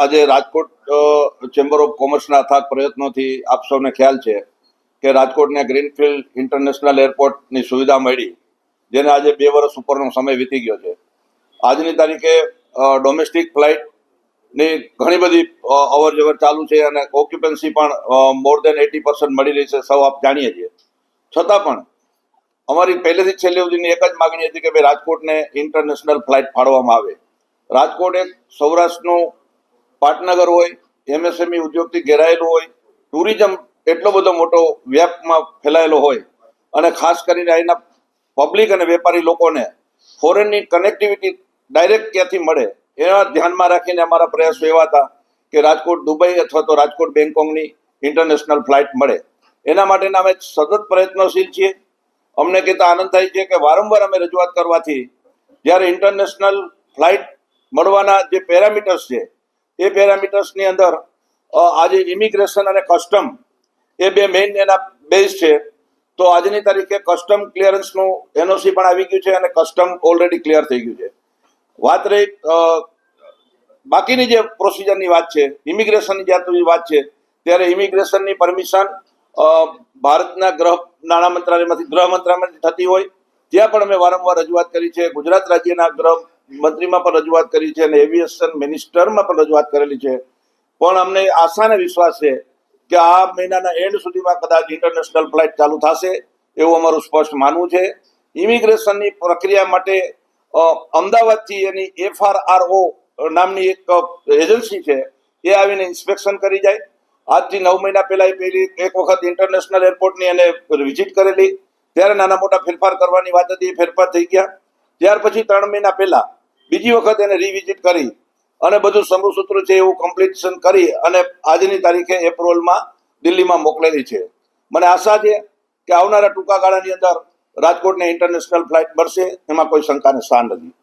આજે Rajkot chamber of કોમર્સના અથાગ પ્રયત્નોથી આપ સૌને ખ્યાલ છે કે રાજકોટને ગ્રીનફિલ્ડ ઇન્ટરનેશનલ એરપોર્ટની સુવિધા મળી, જેને આજે 2 વર્ષ ઉપરનો સમય વીતી ગયો છે. આજની તારીખે ડોમેસ્ટિક ફ્લાઇટની ઘણી બધી અવર જવર ચાલુ છે અને ઓક્યુપન્સી પણ મોર દેન 80% મળી રહી છે, સૌ આપ જાણીએ છીએ. છતાં પણ અમારી પહેલેથી છેલ્લે સુધીની એક જ માગણી હતી કે ભાઈ રાજકોટને ઇન્ટરનેશનલ ફ્લાઇટ ફાળવવામાં આવે. રાજકોટ એક સૌરાષ્ટ્રનું પાટનગર હોય, એમએસએમઈ ઉદ્યોગથી ઘેરાયેલું હોય, ટુરિઝમ એટલો બધો મોટો વ્યાપમાં ફેલાયેલો હોય અને ખાસ કરીને અહીંના પબ્લિક અને વેપારી લોકોને ફોરેનની કનેક્ટિવિટી ડાયરેક્ટ ક્યાંથી મળે એના ધ્યાનમાં રાખીને અમારા પ્રયાસો એવા હતા કે રાજકોટ દુબઈ અથવા તો રાજકોટ બેંગકોકની ઇન્ટરનેશનલ ફ્લાઇટ મળે. એના માટેના અમે સતત પ્રયત્નશીલ છીએ. અમને કહેતા આનંદ થાય છે કે વારંવાર અમે રજૂઆત કરવાથી જ્યારે ઇન્ટરનેશનલ ફ્લાઇટ મળવાના જે પેરામીટર્સ છે એ પેરામીટર્સની અંદર આજે ઇમિગ્રેશન અને કસ્ટમ એ બે મેઇન એના બેઝ છે. તો આજની તારીખે કસ્ટમ ક્લિયરન્સનું એનઓસી પણ આવી ગયું છે અને કસ્ટમ ઓલરેડી ક્લિયર થઈ ગયું છે. વાત રહી બાકીની જે પ્રોસિજરની વાત છે, ઇમિગ્રેશનની જ્યાં સુધી વાત છે, ત્યારે ઇમિગ્રેશનની પરમિશન ભારતના નાણાં મંત્રાલયમાંથી ગૃહ મંત્રાલયમાંથી થતી હોય ત્યાં પણ અમે વારંવાર રજૂઆત કરી છે. ગુજરાત રાજ્યના ગૃહ મંત્રીમાં પણ રજૂઆત કરી છે અને એવિએશન મિનિસ્ટરમાં પણ રજૂઆત કરેલી છે. પણ અમને આશા અને વિશ્વાસ છે કે આ મહિનાના એન્ડ સુધીમાં કદાચ ઇન્ટરનેશનલ ફ્લાઇટ ચાલુ થશે એવું અમારું સ્પષ્ટ માનવું છે. ઇમિગ્રેશનની પ્રક્રિયા માટે અમદાવાદથી એની FRRO નામની એક એજન્સી છે એ આવીને ઇન્સ્પેક્શન કરી જાય. આજથી 9 મહિના પહેલા એ પહેલી એક વખત ઇન્ટરનેશનલ એરપોર્ટની એને વિઝિટ કરેલી, ત્યારે નાના મોટા ફેરફાર કરવાની વાત હતી, એ ફેરફાર થઈ ગયા. ત્યાર પછી 3 મહિના પહેલા બીજી વખત એને રીવિઝિટ કરી અને બધું સમૂહસૂત્ર છે એવું કમ્પ્લીશન કરી અને આજની તારીખે એપ્રુવલમાં દિલ્હીમાં મોકલેલી છે. મને આશા છે કે આવનારા ટૂંકા ગાળાની અંદર રાજકોટને ઇન્ટરનેશનલ ફ્લાઇટ મળશે, એમાં કોઈ શંકાને સ્થાન નથી.